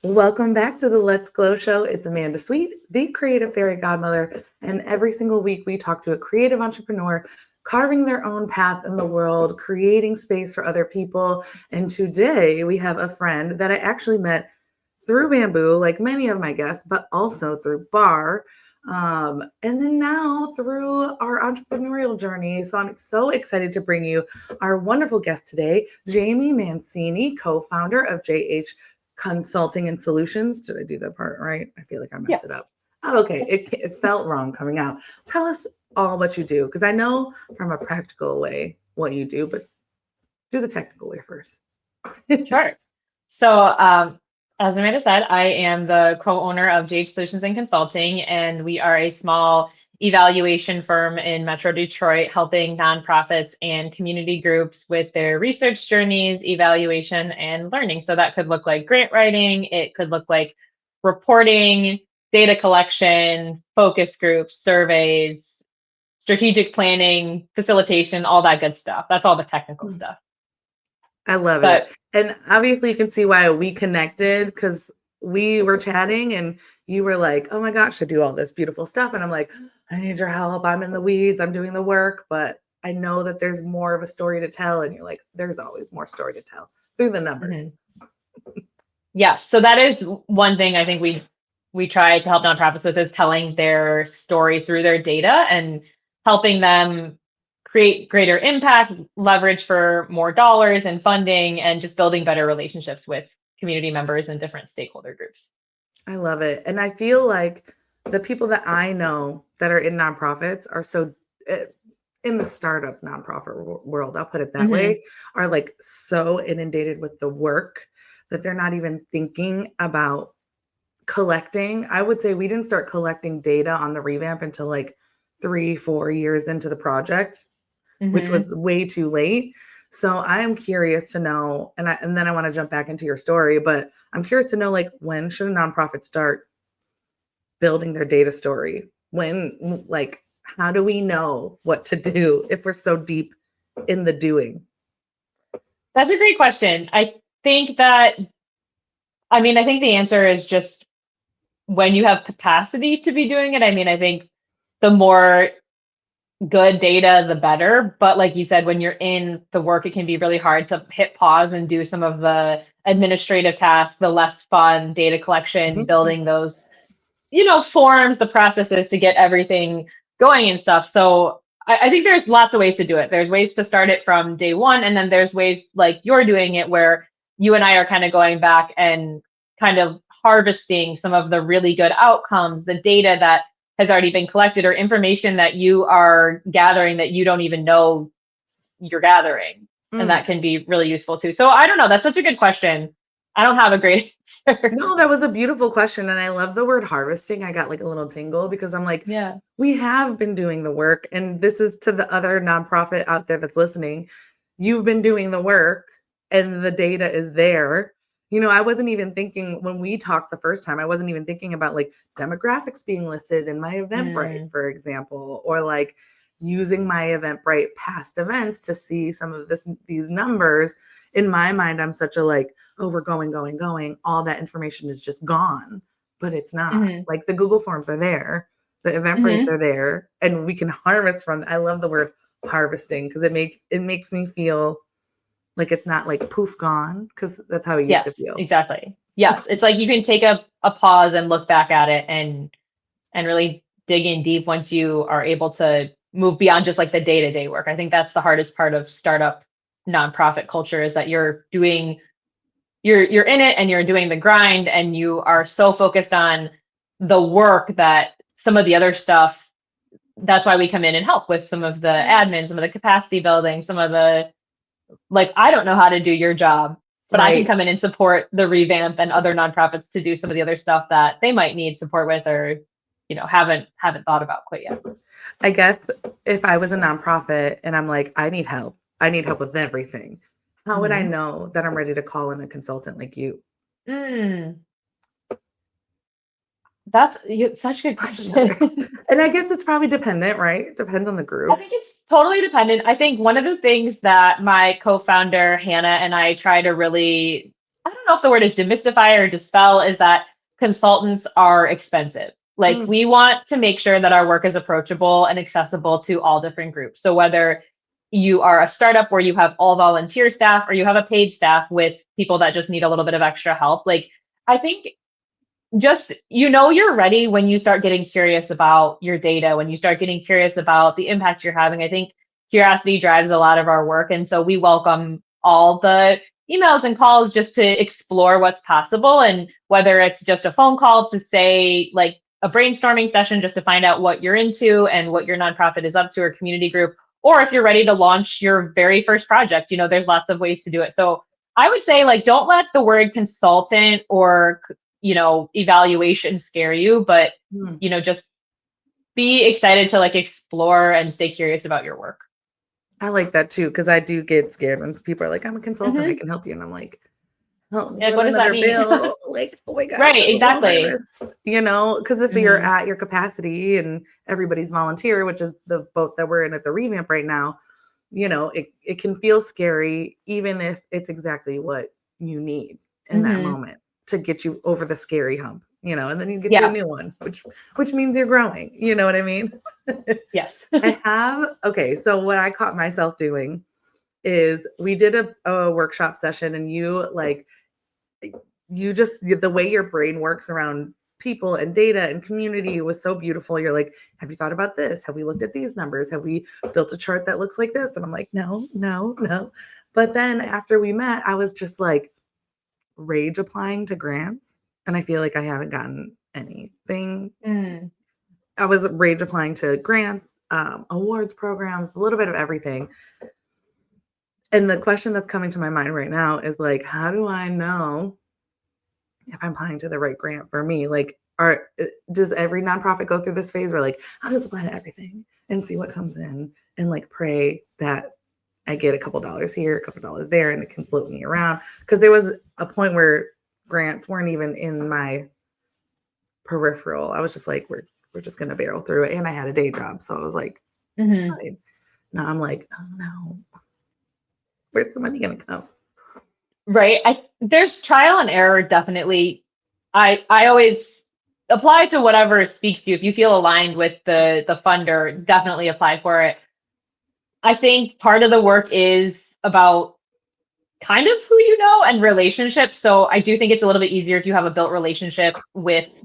Welcome back to the Let's Glow Show. It's Amanda Sweet, the creative fairy godmother. And every single week we talk to a creative entrepreneur carving their own path in the world, creating space for other people. And today we have a friend that I actually met through Bamboo, like many of my guests, but also through Barre. And then now through our entrepreneurial journey. So I'm so excited to bring you our wonderful guest today, Jaime Mancini, co-founder of JH Consulting and Solutions. Did I do that part right? I feel like I Yeah, messed it up. Oh, okay. It felt wrong coming out. Tell us all what you do, because I know from a practical way what you do, but do the technical way first. sure. So, as Amanda said, I am the co-owner of JH Solutions and Consulting, and we are a small evaluation firm in Metro Detroit, helping nonprofits and community groups with their research journeys, evaluation, and learning. So that could look like grant writing, it could look like reporting, data collection, focus groups, surveys, strategic planning, facilitation, all that good stuff. That's all the technical stuff. I love it. But And obviously, you can see why we connected, because we were chatting and you were like, oh my gosh, I do all this beautiful stuff. And I'm like, I need your help. I'm in the weeds. I'm doing the work, but I know that there's more of a story to tell. And you're like, there's always more story to tell through the numbers. mhm. Yes, so that is one thing I think we try to help nonprofits with is telling their story through their data and helping them create greater impact, leverage for more dollars and funding, and just building better relationships with community members and different stakeholder groups. I love it. And I feel like the people that I know that are in nonprofits are so eh, in the startup nonprofit world, I'll put it that Hmm. way, are like so inundated with the work that they're not even thinking about collecting. I would say we didn't start collecting data on the revamp until like 3, 4 years into the project, which Hmm. was way too late. So I am curious to know, and then I want to jump back into your story, but I'm curious to know, like, when should a nonprofit start building their data story? When, like, how do we know what to do if we're so deep in the doing? That's a great question. Think that, I think the answer is just when you have capacity to be doing it. I think the more good data, the better. But like you said, when you're in the work, it can be really hard to hit pause and do some of the administrative tasks, the less fun data collection, Mhm. building those, forms, the processes to get everything going and stuff. So I think there's lots of ways to do it. There's ways to start it from day one. And then there's ways like you're doing it where you and I are kind of going back and kind of harvesting some of the really good outcomes, the data that has already been collected or information that you are gathering that you don't even know you're gathering. And that Mm. can be really useful too. So I don't know. That's such a good question. I don't have a great answer. No, that was a beautiful question. And I love the word harvesting. I got like a little tingle because I'm like, Yeah. we have been doing the work. And this is to the other nonprofit out there that's listening. You've been doing the work and the data is there. I wasn't even thinking when we talked the first time, I wasn't even thinking about like demographics being listed in my Eventbrite, Mm, for example, or like using my Eventbrite past events to see some of these numbers. In my mind, I'm such a like, oh, we're going, going, going. All that information is just gone, but it's not. mhm, Like the Google Forms are there, the Eventbrites mhm. are there, and we can harvest from. I love the word harvesting because it makes me feel like it's not like poof gone, because that's how it used to Yes, feel. exactly. Yes, it's like you can take a pause and look back at it and really dig in deep once you are able to move beyond just like the day-to-day work. I think that's the hardest part of startup nonprofit culture is that you're in it and you're doing the grind and you are so focused on the work that some of the other stuff, that's why we come in and help with some of the admin, some of the capacity building, some of the like I don't know how to do your job, but I can Right. come in and support the revamp and other nonprofits to do some of the other stuff that they might need support with or haven't thought about quite yet. I guess if I was a nonprofit and I'm like, I need help with everything, how would I Hmm. know that I'm ready to call in a consultant like you? Mm, such a good That's another. question. And I guess it's probably dependent, right? Depends on the I group. think it's totally dependent. I think one of the things that my co-founder Hannah and I try to really, I don't don't know if the word is demystify or dispel, is that consultants are expensive. Like we want to make sure that our work is approachable and accessible to all different groups. So whether you are a startup where you have all volunteer staff or you have a paid staff with people that just need a little bit of extra help, like I think just you're ready when you start getting curious about your data, when you start getting curious about the impact you're having. I think curiosity drives a lot of our work, and so we welcome all the emails and calls just to explore what's possible. And whether it's just a phone call to say, like, a brainstorming session just to find out what you're into and what your nonprofit is up to, or community group, or if you're ready to launch your very first project, there's lots of ways to do it. So I would say, like, don't let the word consultant or evaluation scare you, but just be excited to, like, explore and stay curious about your work. I like that too, because I do get scared when people are like, I'm a consultant, I can help you. And I'm like, oh, what does that mean? Bill. Like, oh my gosh. Right, exactly. Because if you're at your capacity and everybody's volunteer, which is the boat that we're in at the revamp right now, it can feel scary, even if it's exactly what you need in that moment to get you over the scary hump, and then you get to a new one, which means you're growing. You know what I mean? Yes. So what I caught myself doing is we did a workshop session, and the way your brain works around people and data and community was so beautiful. You're like, have you thought about this? Have we looked at these numbers? Have we built a chart that looks like this? And I'm like, no. But then after we met, I was just like rage applying to grants. And I feel like I haven't gotten anything. I was rage applying to grants, awards programs, a little bit of everything. And the question that's coming to my mind right now is, like, how do I know if I'm applying to the right grant for me? Like, does every nonprofit go through this phase where, like, I'll just apply to everything and see what comes in and, like, pray that I get a couple dollars here, a couple dollars there, and it can float me around? Because there was a point where grants weren't even in my peripheral. I was just like, we're just going to barrel through it. And I had a day job. So I was like, it's fine. Now I'm like, oh no, where's the money going to come? Right. There's trial and error. Definitely. I always apply to whatever speaks to you. If you feel aligned with the funder, definitely apply for it. I think part of the work is about kind of who you know and relationships. So I do think it's a little bit easier if you have a built relationship with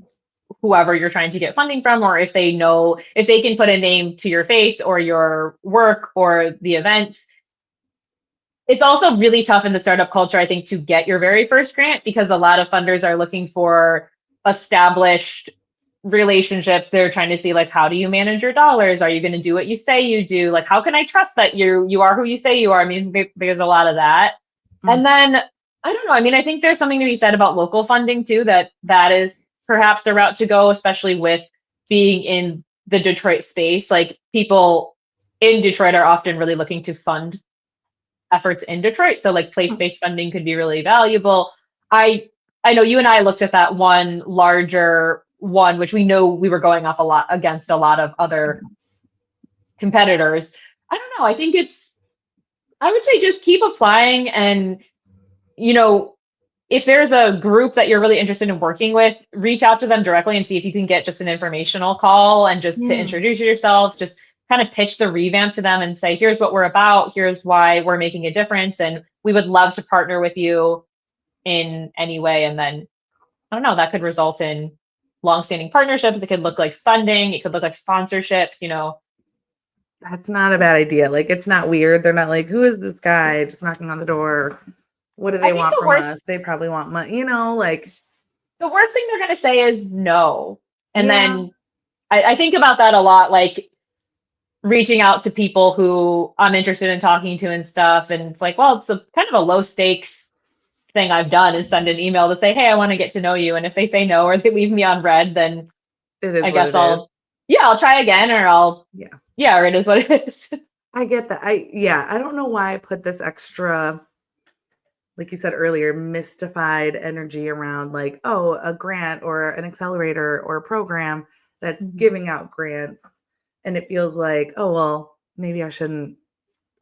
whoever you're trying to get funding from, or if they can put a name to your face or your work or the events. It's also really tough in the startup culture, I think, to get your very first grant, because a lot of funders are looking for established relationships. They're trying to see, like, how do you manage your dollars? Are you going to do what you say you do? Like, how can I trust that you are who you say you are? I mean, there's a lot of that. And then, I don't know. I mean, I think there's something to be said about local funding too, that is perhaps the route to go, especially with being in the Detroit space. Like, people in Detroit are often really looking to fund efforts in Detroit. So, like, place-based funding could be really valuable. I know you and I looked at that one larger one, which we know we were going up a lot against a lot of other competitors. I don't know. I think I would say just keep applying, and, if there's a group that you're really interested in working with, reach out to them directly and see if you can get just an informational call, and just to introduce yourself, just kind of pitch the revamp to them and say, here's what we're about, here's why we're making a difference, and we would love to partner with you in any way. And then, I don't know, that could result in longstanding partnerships. It could look like funding, it could look like sponsorships. That's not a bad idea. Like, it's not weird. They're not like, who is this guy just knocking on the door? What do they want from us? They probably want money, like. The worst thing they're going to say is no. And then I think about that a lot, like reaching out to people who I'm interested in talking to and stuff. And it's like, well, it's a kind of a low stakes thing I've done, is send an email to say, hey, I want to get to know you. And if they say no, or they leave me on red, then I guess I'll try again, or or it is what it is. I get that. I don't know why I put this extra, like you said earlier, mystified energy around, like, oh, a grant or an accelerator or a program that's giving out grants. And it feels like, oh, well, maybe I shouldn't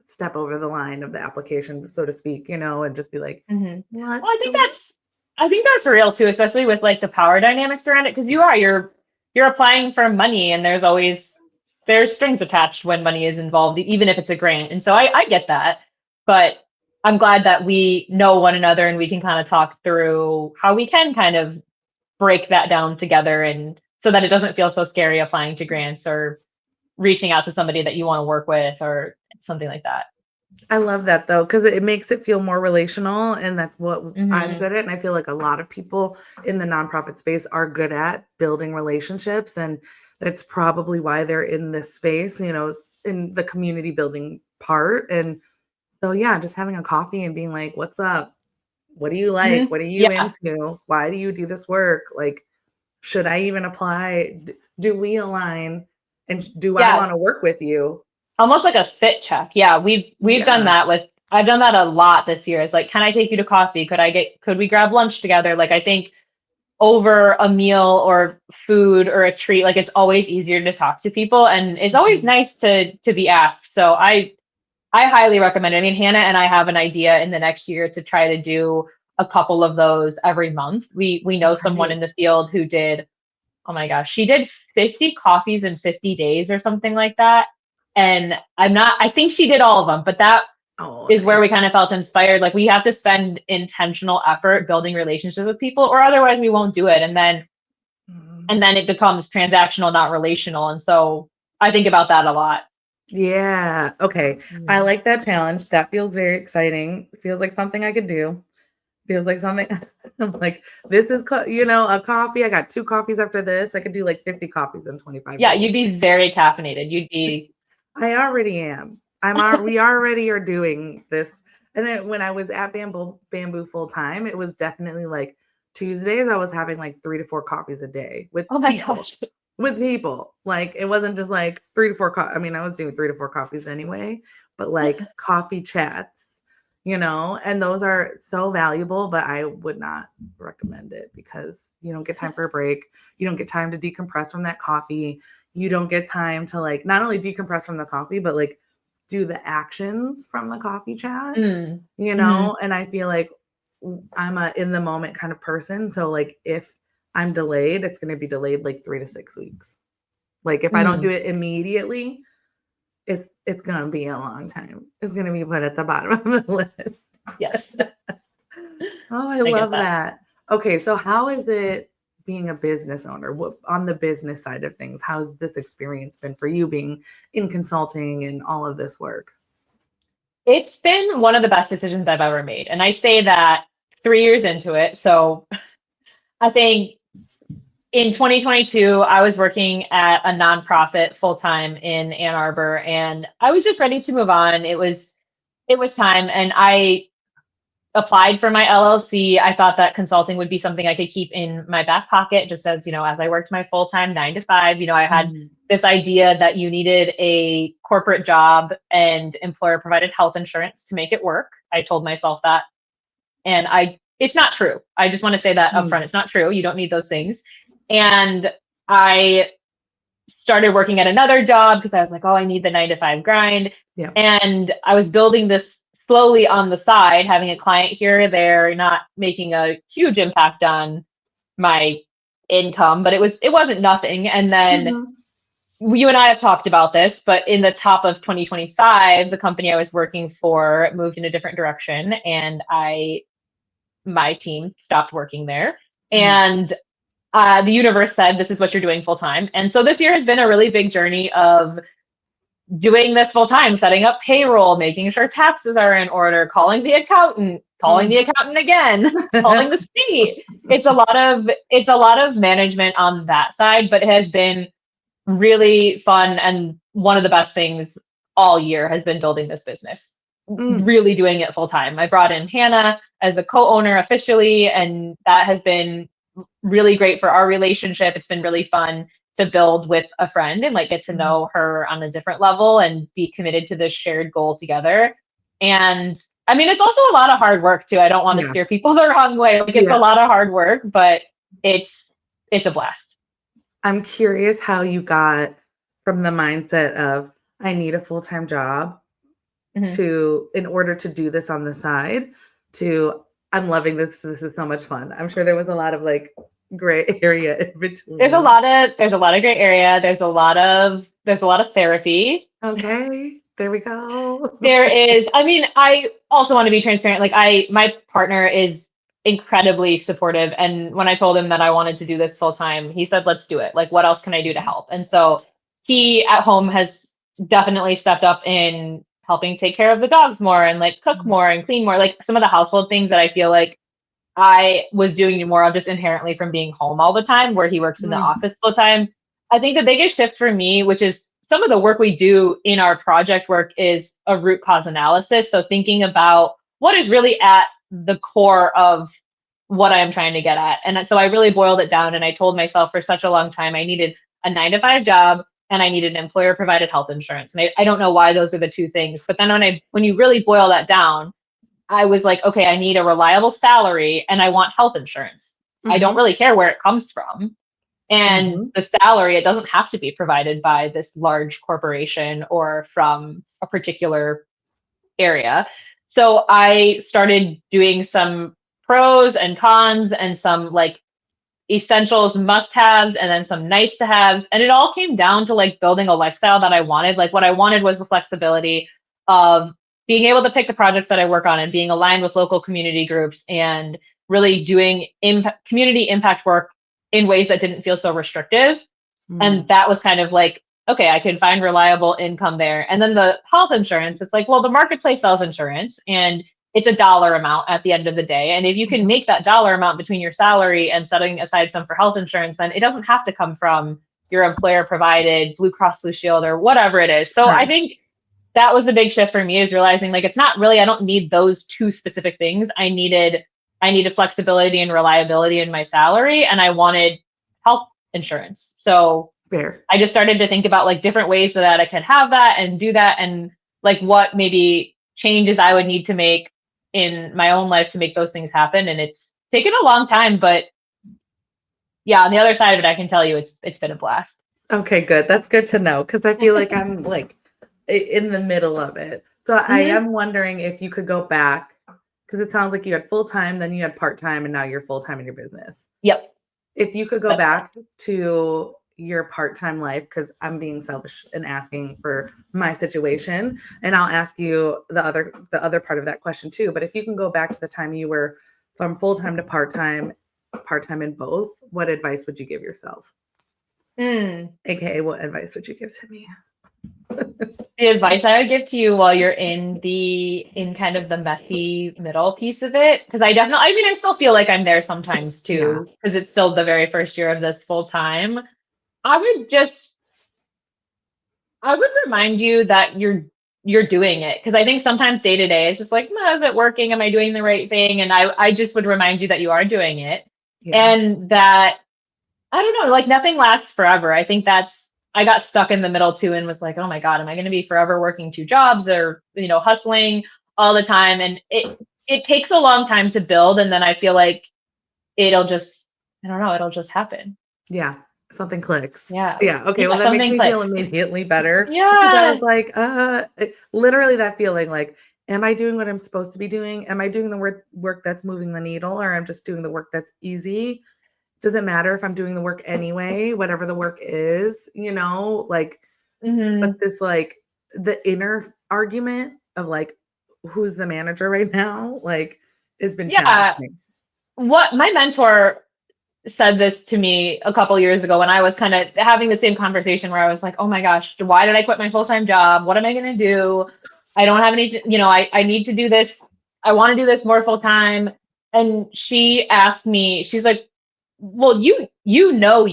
step over the line of the application, so to speak, and just be like, Well, I think that's I think that's real too, especially with like the power dynamics around it, because you're applying for money, and there's strings attached when money is involved, even if it's a grant. And so I get that, but I'm glad that we know one another and we can kind of talk through how we can kind of break that down together, and so that it doesn't feel so scary applying to grants or reaching out to somebody that you want to work with or something like that. I love that though, because it makes it feel more relational, and that's what I'm Hmm. good at. And I feel like a lot of people in the nonprofit space are good at building relationships, and that's probably why they're in this space, in the community building part. And so, yeah, just having a coffee and being like, "What's up? What do you Hmm. like? What are you Yeah. into? Why do you do this work? Like, should I even apply? Do we align? And do I Yeah. want to work with you?" Almost like a fit check. Yeah. We've done Yeah. that I've done that a lot this year. It's like, can I take you to coffee? Could we grab lunch together? Like, I think over a meal or food or a treat, like it's always easier to talk to people, and it's always Mhm. nice to be asked. So I highly recommend it. I mean, Hannah and I have an idea in the next year to try to do a couple of those every month. We know someone in Right. the field who did, oh my gosh, she did 50 coffees in 50 days or something like that. And I think she did all of them, but that Oh, is where we nice. kind of felt inspired. Like we have to spend intentional effort building relationships with people, or otherwise we won't do it. Mhm. And then it becomes transactional, not relational. And so I think about that a lot. Yeah. Okay. I Mhm. like that challenge. That feels very exciting. Feels like something I could do. Feels like something I'm like, this is, a coffee. I got 2 coffees after this. I could do like 50 coffees in 25 Yeah, days. you'd be very caffeinated. You'd be, I already am. We already are doing this. And when I was at Bamboo full time, it was definitely like Tuesdays, I was having like 3 to 4 coffees a day with oh my people. gosh. With people. Like it wasn't just like 3 to 4 I mean, I was doing 3 to 4 coffees anyway, but like coffee chats, and those are so valuable, but I would not recommend it because you don't get time for a break. You don't get time to decompress from that coffee. You don't get time to like not only decompress from the coffee, but like do the actions from the coffee chat, Mm. Hmm. and I feel like I'm a in the moment kind of person. So like if I'm delayed, it's going to be delayed like 3 to 6 weeks. Like if I don't do Mm. it immediately, it's going to be a long time. It's going to be put at the bottom of the list. Yes, Oh, I I get love that. that. Okay, so how is it being a business owner? What on the business side of things? How's this experience been for you being in consulting and all of this work? It's been one of the best decisions I've ever made. And I say that 3 years into it. So I think in 2022, I was working at a nonprofit full time in Ann Arbor, and I was just ready to move on. It was time, and I applied for my LLC. I thought that consulting would be something I could keep in my back pocket, just as I worked my full time 9 to 5. I had Mm, this idea that you needed a corporate job and employer provided health insurance to make it work. I told myself that, and it's not true. I just want to say that mm, upfront. It's not true. You don't need those things. And I started working at another job because I was like, oh, I need the 9 to 5 grind. yeah. And I was building this slowly on the side, having a client here or there, not making a huge impact on my income, but it wasn't nothing. And then Mhm. you and I have talked about this, but in the top of 2025, the company I was working for moved in a different direction, and my team stopped working there. Mm, And the universe said, this is what you're doing full time. And so this year has been a really big journey of doing this full time, setting up payroll, making sure taxes are in order, calling the mm. accountant again, calling the state. It's a lot of management on that side, but it has been really fun, and one of the best things all year has been building this business, Mm, really doing it full time. I brought in Hannah as a co-owner officially, and that has been really great for our relationship. It's been really fun to build with a friend and like get to mm. know her on a different level and be committed to this shared goal together. And I mean, it's also a lot of hard work too. I don't want to Yeah. steer people the wrong way. Like it's a Yeah. lot of hard work, but it's a blast. I'm curious how you got from the mindset of I need a full-time job Mhm. to in order to do this on the side to I'm loving this. This is so much fun. I'm sure there was a lot of like gray area in between. There's a lot of gray area. There's a lot of therapy. Okay, there we go. There is, I mean, I also want to be transparent. Like my partner is incredibly supportive. And when I told him that I wanted to do this full time, he said, let's do it. Like, what else can I do to help? And so he at home has definitely stepped up in helping take care of the dogs more and like cook more and clean more, like some of the household things that I feel like I was doing more of just inherently from being home all the time, where he works in the office full time. I think the biggest shift for me, which is some of the work we do in our project work, is a root cause analysis. So thinking about what is really at the core of what I am trying to get at. And so I really boiled it down, and I told myself for such a long time I needed a 9-to-5 job and I needed employer provided health insurance. And I don't know why those are the two things, but then when you really boil that down, I was like, okay, I need a reliable salary and I want health insurance. I don't really care where it comes from. And the salary, it doesn't have to be provided by this large corporation or from a particular area. So I started doing some pros and cons and some like essentials, must-haves, and then some nice-to-haves. And it all came down to like building a lifestyle that I wanted. Like what I wanted was the flexibility of being able to pick the projects that I work on and being aligned with local community groups and really doing community impact work in ways that didn't feel so restrictive. And that was kind of like, okay, I can find reliable income there. And then the health insurance, it's like, well, the marketplace sells insurance and it's a dollar amount at the end of the day. And if you can make that dollar amount between your salary and setting aside some for health insurance, then it doesn't have to come from your employer provided Blue Cross Blue Shield or whatever it is. So I think that was the big shift for me, is realizing like, it's not really, I don't need those two specific things. I needed flexibility and reliability in my salary, and I wanted health insurance. So Fair. I just started to think about like different ways that I could have that and do that, and like what maybe changes I would need to make in my own life to make those things happen. And it's taken a long time, but yeah, on the other side of it, I can tell you it's been a blast. Okay, good. That's good to know, because I feel like I'm like in the middle of it. So I am wondering if you could go back, because it sounds like you had full-time, then you had part-time, and now you're full-time in your business. Yep. If you could go back to your part-time life, because I'm being selfish and asking for my situation, and I'll ask you the other part of that question too. But if you can go back to the time you were from full-time to part-time in both, what advice would you give yourself? AKA, what advice would you give to me? The advice I would give to you while you're in kind of the messy middle piece of it, because I still feel like I'm there sometimes too, because it's still the very first year of this full time. I would remind you that you're doing it, because I think sometimes day to day it's just like, is it working? Am I doing the right thing? And I just would remind you that you are doing it, and that I don't know, like nothing lasts forever. I think I got stuck in the middle too and was like, oh my God, am I going to be forever working 2 jobs or, hustling all the time? And it takes a long time to build. And then I feel like it'll just happen. Yeah. Something clicks. Yeah. Yeah. Okay. Well, that makes me feel immediately better. Yeah. Because I was like, literally that feeling like, am I doing what I'm supposed to be doing? Am I doing the work that's moving the needle, or I'm just doing the work that's easy? Does it matter if I'm doing the work anyway, whatever the work is, like, but this, like, the inner argument of like, who's the manager right now? Like, has been challenging. What my mentor said this to me a couple years ago when I was kind of having the same conversation, where I was like, oh my gosh, why did I quit my full-time job? What am I going to do? I don't have any, I need to do this. I want to do this more full-time. And she asked me, she's like, well, you know,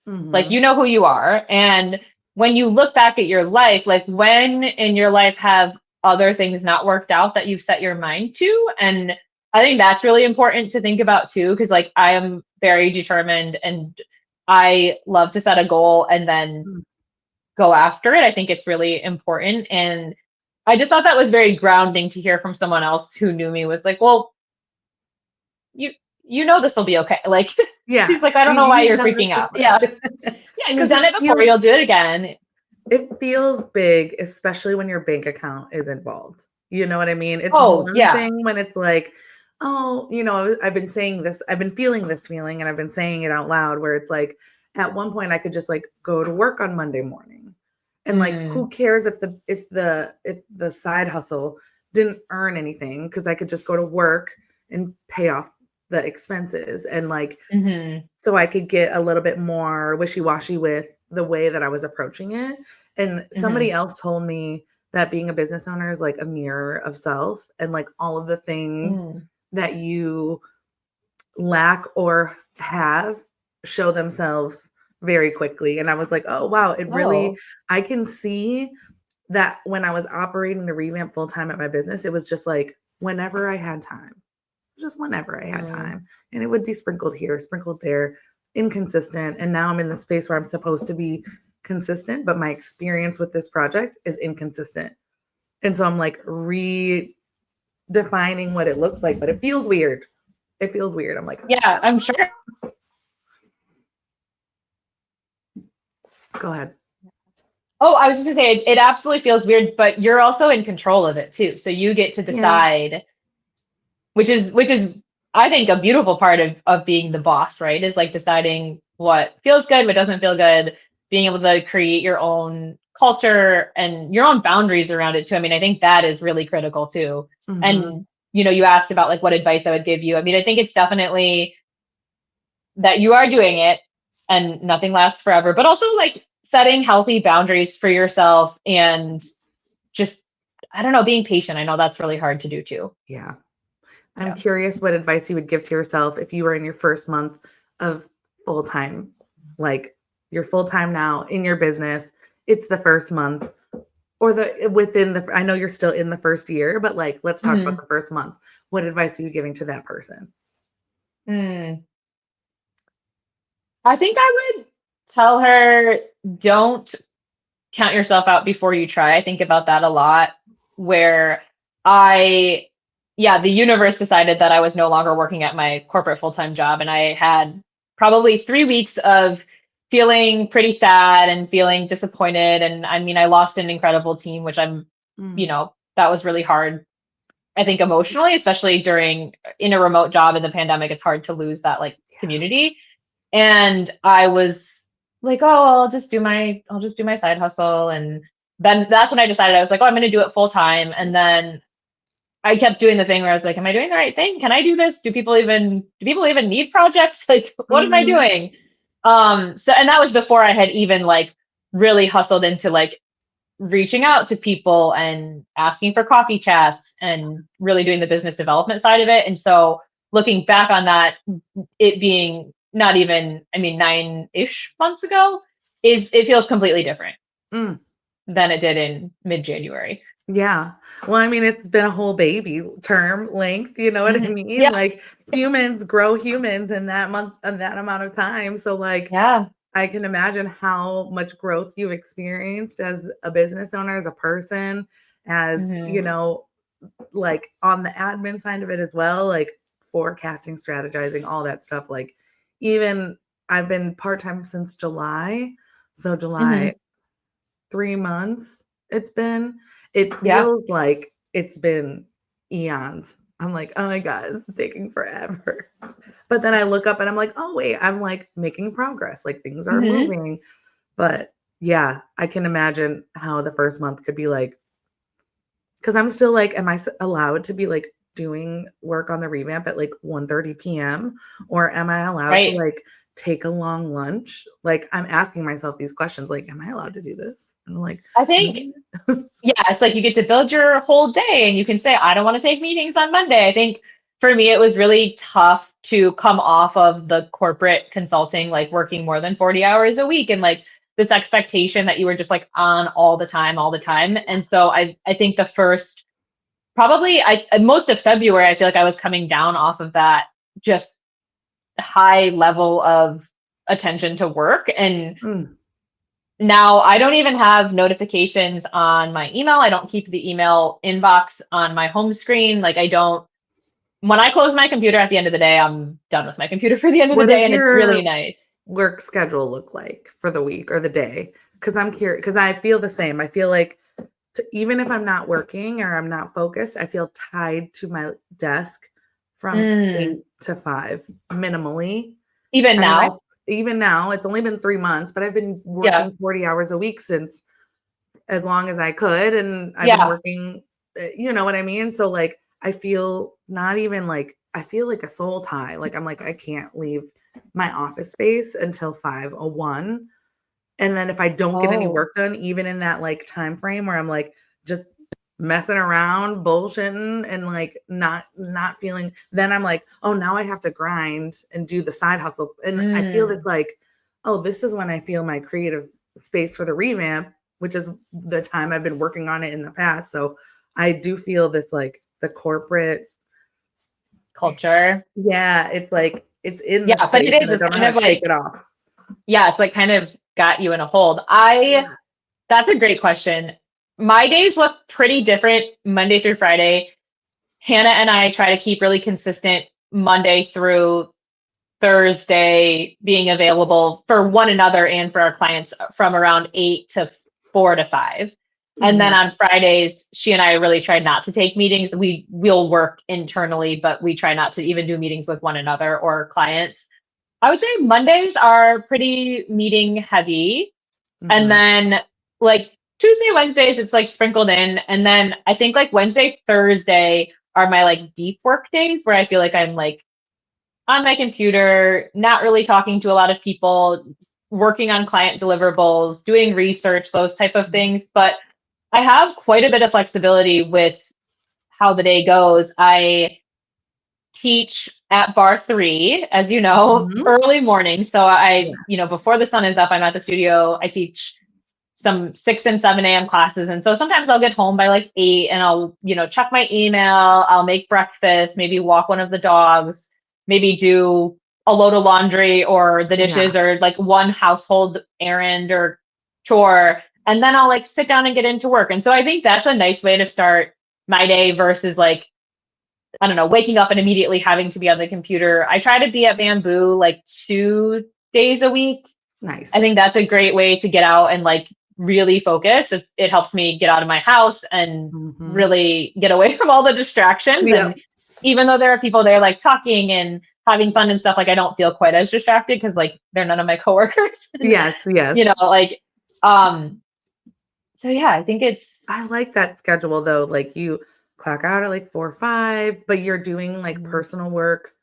like, you know who you are. And when you look back at your life, like when in your life have other things not worked out that you've set your mind to? And I think that's really important to think about too, because like I am very determined and I love to set a goal and then go after it. I think it's really important. And I just thought that was very grounding to hear from someone else who knew me, was like, well, this will be okay. Like, she's like, I don't know why you're freaking out. Yeah. Yeah. You've done it before. You'll do it again. It feels big, especially when your bank account is involved. You know what I mean? It's one thing when it's like, oh, I've been saying this, I've been feeling this feeling, and I've been saying it out loud, where it's like, at one point I could just like go to work on Monday morning. And like, Mm, who cares if the side hustle didn't earn anything, because I could just go to work and pay off the expenses. And like, mhm, so I could get a little bit more wishy-washy with the way that I was approaching it. And somebody mhm, else told me that being a business owner is like a mirror of self, and like all of the things mm. that you lack or have show themselves very quickly. And I was like, oh wow, Oh. I can see that when I was operating the revamp full time at my business, it was just like whenever I had time, just whenever I had Mm. time. And it would be sprinkled here, sprinkled there, inconsistent. And now I'm in the space where I'm supposed to be consistent, but my experience with this project is inconsistent. And so I'm like redefining what it looks like, but it feels weird. It feels weird. I'm like, Yeah, I'm sure. go ahead. Oh, I was just gonna say it absolutely feels weird, but you're also in control of it too. So you get to Yeah. decide, which is I think a beautiful part of being the boss, right? Is like deciding what feels good, what doesn't feel good, being able to create your own culture and your own boundaries around it too. I mean, I think that is really critical too. Mm-hmm. And you asked about like what advice I would give you. I mean, I think it's definitely that you are doing it and nothing lasts forever, but also like setting healthy boundaries for yourself and just, I don't know, being patient. I know that's really hard to do too. Yeah. I'm Yeah. curious what advice you would give to yourself if you were in your first month of full time. Like, you're full time now in your business. It's the first month, or I know you're still in the first year, but like, let's talk about Mhm. the first month. What advice are you giving to that person? Mm. I think I would tell her, don't count yourself out before you try. I think about that a lot, where I, yeah, the universe decided that I was no longer working at my corporate full-time job. And I had probably 3 weeks of feeling pretty sad and feeling disappointed. And I mean, I lost an incredible team, which Mm, that was really hard. I think emotionally, especially in a remote job in the pandemic, it's hard to lose that like yeah. community. And I was like, oh, I'll just do my side hustle. And then that's when I decided I was like, oh, I'm going to do it full time. And then I kept doing the thing where I was like, am I doing the right thing? Can I do this? Do people even need projects? Like, what am I Mm-hmm. doing? And that was before I had even like really hustled into like reaching out to people and asking for coffee chats and really doing the business development side of it. And so looking back on that, it being not even, I mean, 9-ish months ago, it feels completely different Mm. than it did in mid-January. Yeah. Well, I mean, it's been a whole baby term length, you know what I Mhm. mean? Yeah. Like, humans grow humans in that month, in that amount of time. So like, Yeah. I can imagine how much growth you've experienced as a business owner, as a person, as, Hmm. like on the admin side of it as well, like forecasting, strategizing, all that stuff. Like, even I've been part-time since July. So Hmm. July, 3 months it Yeah. feels like it's been eons. I'm like, oh my God, it's taking forever. But then I look up and I'm like, oh wait, I'm like making progress. Like, things are Hmm. moving. But yeah, I can imagine how the first month could be like, because I'm still like, am I allowed to be like doing work on the revamp at like 1:30 p.m. or am I allowed to Right. like take a long lunch? Like, I'm asking myself these questions, like, am I allowed to do this? And I'm like, I think, no. yeah, it's like you get to build your whole day and you can say, I don't want to take meetings on Monday. I think for me, it was really tough to come off of the corporate consulting, like working more than 40 hours a week and like this expectation that you were just like on all the time, all the time. And so I think the first, probably most of February, I feel like I was coming down off of that just high level of attention to work. And Mm, now I don't even have notifications on my email. I don't keep the email inbox on my home screen. Like I don't, when I close my computer at the end of the day, I'm done with my computer for the end of the what day does and it's really your nice. work schedule look like for the week or the day? Because I'm curious, because I feel the same. I feel like even if I'm not working or I'm not focused, I feel tied to my desk from 8 to 5 minimally. Even And now? even now, it's only been 3 months, but I've been Yeah. working 40 hours a week since as long as I could, and I've been Yeah. working, you know what I mean? So, like, I feel not even like I feel like a soul tie. Like, I'm like, I can't leave my office space until 5:01. And then if I don't get any Oh. work done, even in that like time frame where I'm like just messing around, bullshitting, and like not feeling, then I'm like, oh, now I have to grind and do the side hustle. And I feel this like, oh, this is when I feel my creative space for the revamp, which is the time I've been working on it in the past. So I do feel this like the corporate, Culture. yeah, it's like it's in the Yeah, but it space is, and I it's don't know kind how of to shake like, it off. yeah, it's like kind of got you in a hold. Yeah. That's a great question. My days look pretty different Monday through Friday. Hannah and I try to keep really consistent Monday through Thursday being available for one another and for our clients from around 8 to 4 to 5. And then Mhm. on Fridays, she and I really try not to take meetings. We'll work internally, but we try not to even do meetings with one another or clients. I would say Mondays are pretty meeting heavy. And Mhm. then like Tuesday, Wednesdays, it's like sprinkled in. And then I think like Wednesday, Thursday are my like deep work days where I feel like I'm like on my computer, not really talking to a lot of people, working on client deliverables, doing research, those type of things. But I have quite a bit of flexibility with how the day goes. I teach at bar 3, as you know, Mhm. early morning. So Yeah. before the sun is up, I'm at the studio. I teach some 6 and 7 a.m. classes. And so sometimes I'll get home by like 8 and I'll, check my email, I'll make breakfast, maybe walk one of the dogs, maybe do a load of laundry or the Yeah. dishes or like one household errand or chore. And then I'll like sit down and get into work. And so I think that's a nice way to start my day versus like, I don't know, waking up and immediately having to be on the computer. I try to be at Bamboo like 2 days a week. I Nice. think that's a great way to get out and like really focus. It helps me get out of my house and Mhm. really get away from all the distractions. Yep. And even though there are people there like talking and having fun and stuff, like I don't feel quite as distracted because like they're none of my coworkers. And Yes, yes. like so yeah, I think it's I like that schedule though. Like you clock out at like 4 or 5, but you're doing like Mhm. personal work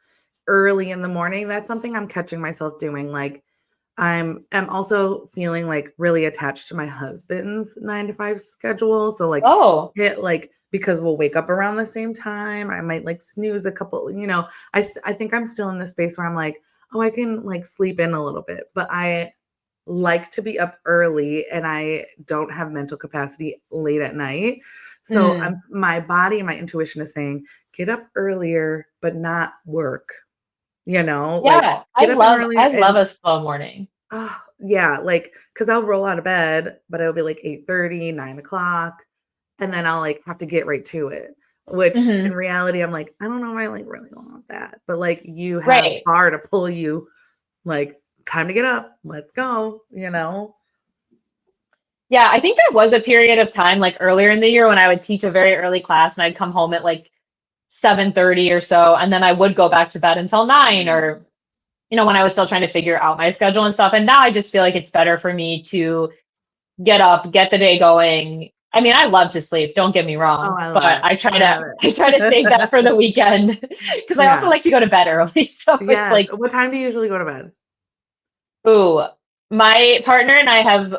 early in the morning. That's something I'm catching myself doing. Like I'm also feeling like really attached to my husband's 9 to 5 schedule. So like Oh. hit like because we'll wake up around the same time. I might like snooze a couple, I think I'm still in the space where I'm like, oh, I can like sleep in a little bit, but I like to be up early and I don't have mental capacity late at night. So Mm. my body and my intuition is saying, get up earlier, but not work, like Yeah, get up and earlier I love and a slow morning. oh, yeah, like, because I'll roll out of bed, but it'll be like 8:30, 9 o'clock, and then I'll, like, have to get right to it, which in Hmm. reality, I'm like, I don't know if I, like, really want that, but, like, you have Right. bar to pull you, like, "Time to get up, let's go," you know? Yeah, I think there was a period of time like earlier in the year when I would teach a very early class and I'd come home at like 7:30 or so, and then I would go back to bed until 9 or when I was still trying to figure out my schedule and stuff. And now I just feel like it's better for me to get up, get the day going. I mean, I love to sleep, don't get me Oh, wrong, I love but it, I try I to love I try to save that for it. the weekend because I also Yeah, like to go to bed early. So it's yes. like, What time do you usually go to bed? ooh, my partner and I have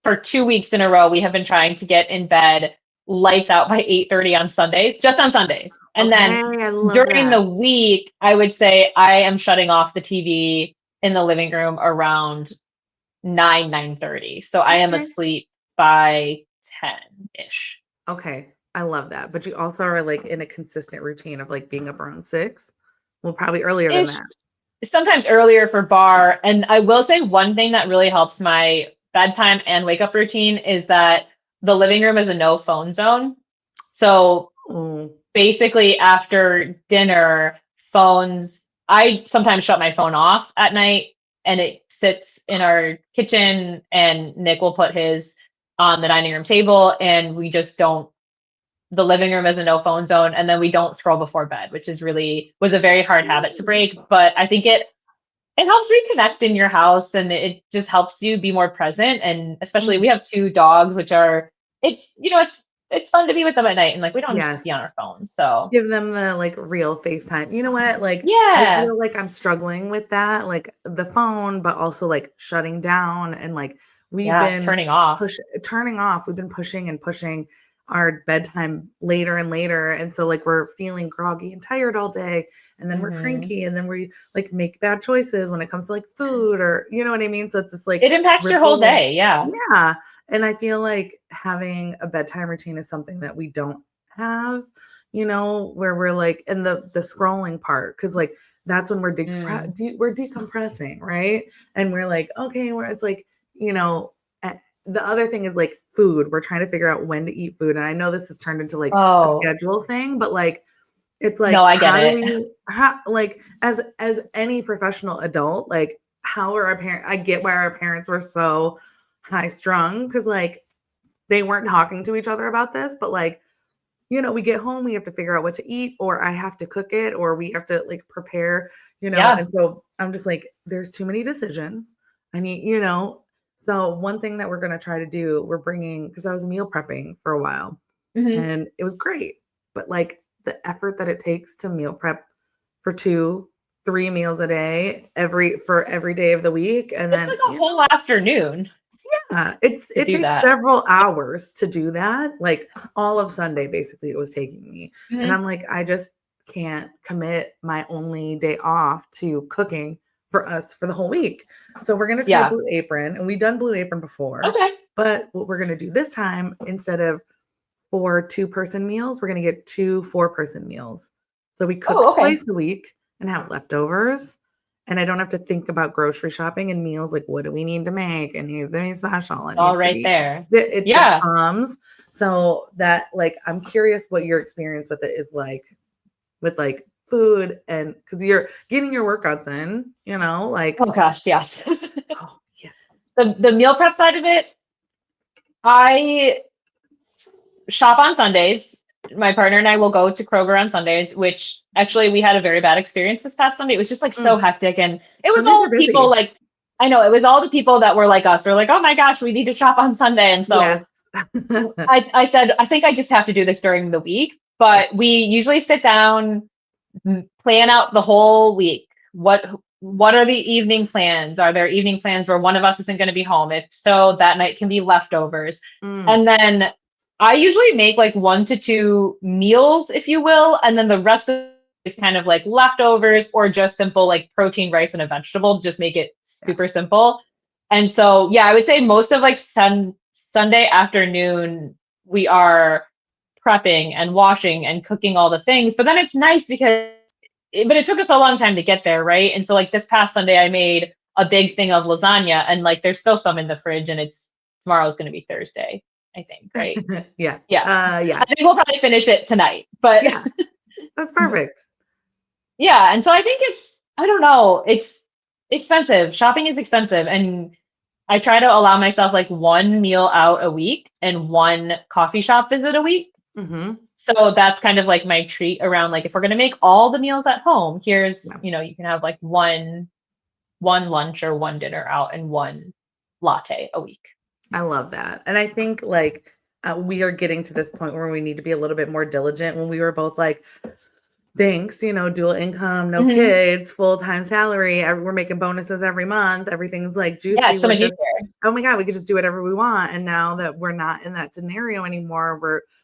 for 2 weeks in a row, we have been trying to get in bed lights out by 8:30 on Sundays, just on Sundays. And then Okay, I love during the that. week, I would say I am shutting off the TV in the living room around 9:30. So I am Okay. asleep by 10-ish. Okay, I love that, but you also are, like, in a consistent routine of, like, being up around 6? Well, probably earlier than Ish. that. Sometimes earlier for bar. And I will say one thing that really helps my bedtime and wake up routine is that the living room is a no phone zone. So Oh, basically after dinner, I sometimes shut my phone off at night and it sits in our kitchen and Nick will put his on the dining room table and we just don't the living room as a no phone zone, and then we don't scroll before bed, which was a very hard habit to break. But I think it helps reconnect in your house, and it just helps you be more present. And especially we have 2 dogs, which are it's fun to be with them at night, and like we don't just Yes. be on our phones. So Give them the like real FaceTime. You know what? Like I yeah, feel like I'm struggling with that, like the phone, but also like shutting down and like we've yeah, been turning off. We've been pushing and pushing our bedtime later and later. And so like we're feeling groggy and tired all day. And then we're Mhm. cranky and then we like make bad choices when it comes to like food or you know what I mean? So it's just like It impacts your whole ripple. day. Yeah. Yeah. And I feel like having a bedtime routine is something that we don't have, where we're like in the scrolling part, because like that's when we're Mm. we're decompressing, right? And we're like, okay, where it's like, the other thing is like food. We're trying to figure out when to eat food. And I know this has turned into like a Oh, schedule thing, but like it's no, like I get how do it. we like as any professional adult, like how are our parents? I get why our parents were so high strung because like they weren't talking to each other about this, but like we get home, we have to figure out what to eat, or I have to cook it, or we have to like prepare, Yeah. and so I'm just like, there's too many decisions. I need, so one thing that we're going to try to do, we're bringing, because I was meal prepping for a while Mhm. and it was great, but like the effort that it takes to meal prep for 2, 3 meals a day, for every day of the week. And It's then, like a whole afternoon to it do takes that. several hours to do that. Like all of Sunday, basically, it was taking me. And Mhm. I'm like, I just can't commit my only day off to cooking for us for the whole week. So we're gonna try Yeah. Blue Apron, and we've done Blue Apron before. Okay. But what we're gonna do this time, instead of 4 2-person meals, we're gonna get 2 4-person meals. So we cook Oh, okay. twice a week and have leftovers. And I don't have to think about grocery shopping and meals like what do we need to make? And here's the meat special. It All needs to right be there. it just Yeah. comes. So that like I'm curious what your experience with it is like with like food and because you're getting your workouts in, like Oh gosh, yes. oh yes. The meal prep side of it, I shop on Sundays. My partner and I will go to Kroger on Sundays, which actually we had a very bad experience this past Sunday. It was just like so Mm, hectic. And it was Sundays are all people busy. like, I know it was all the people that were like us. They're like, oh my gosh, we need to shop on Sunday. And Yes. so I said, I think I just have to do this during the week. Yeah. But we usually sit down, plan out the whole week. What are the evening plans? Are there evening plans where one of us isn't going to be home? If so, that night can be leftovers. Mm, And then I usually make like 1 to 2 meals, if you will, and then the rest of it is kind of like leftovers or just simple like protein, rice, and a vegetable. Just make it yeah. super simple. And so, yeah, I would say most of like Sunday afternoon we are prepping and washing and cooking all the things. But then it's nice because but it took us a long time to get there, right? And so like this past Sunday I made a big thing of lasagna and like there's still some in the fridge and it's tomorrow's going to be Thursday, I think, right? Yeah. Yeah. Yeah. I think we'll probably finish it tonight. But Yeah. That's perfect. yeah, and so I think I don't know, it's expensive. Shopping is expensive and I try to allow myself like 1 meal out a week and 1 coffee shop visit a week. Hmm. So that's kind of like my treat around like if we're gonna make all the meals at home, here's, Yeah. you can have like one lunch or one dinner out and one latte a week. I love that. And I think like we are getting to this point where we need to be a little bit more diligent when we were both like, thanks, dual income, no Hmm. kids, full-time salary. We're making bonuses every month. Everything's like Yeah, juicy. it's so We're much just, easier. oh my God, we could just do whatever we want. And now that we're not in that scenario anymore,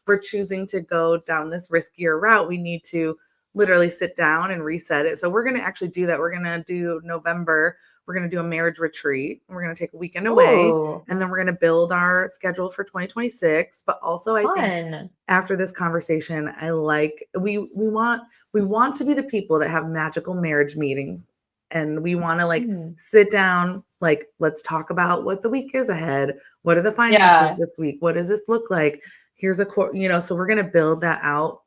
we're choosing to go down this riskier route. We need to literally sit down and reset it. So we're gonna actually do that. We're gonna do November. We're gonna do a marriage retreat. We're gonna take a weekend away, Ooh, and then we're gonna build our schedule for 2026. But also, I think fun. after this conversation, I like we want to be the people that have magical marriage meetings, and we want to like Mm. sit down, like let's talk about what the week is ahead. What are the finances Yeah. this week? What does this look like? Here's so we're going to build that out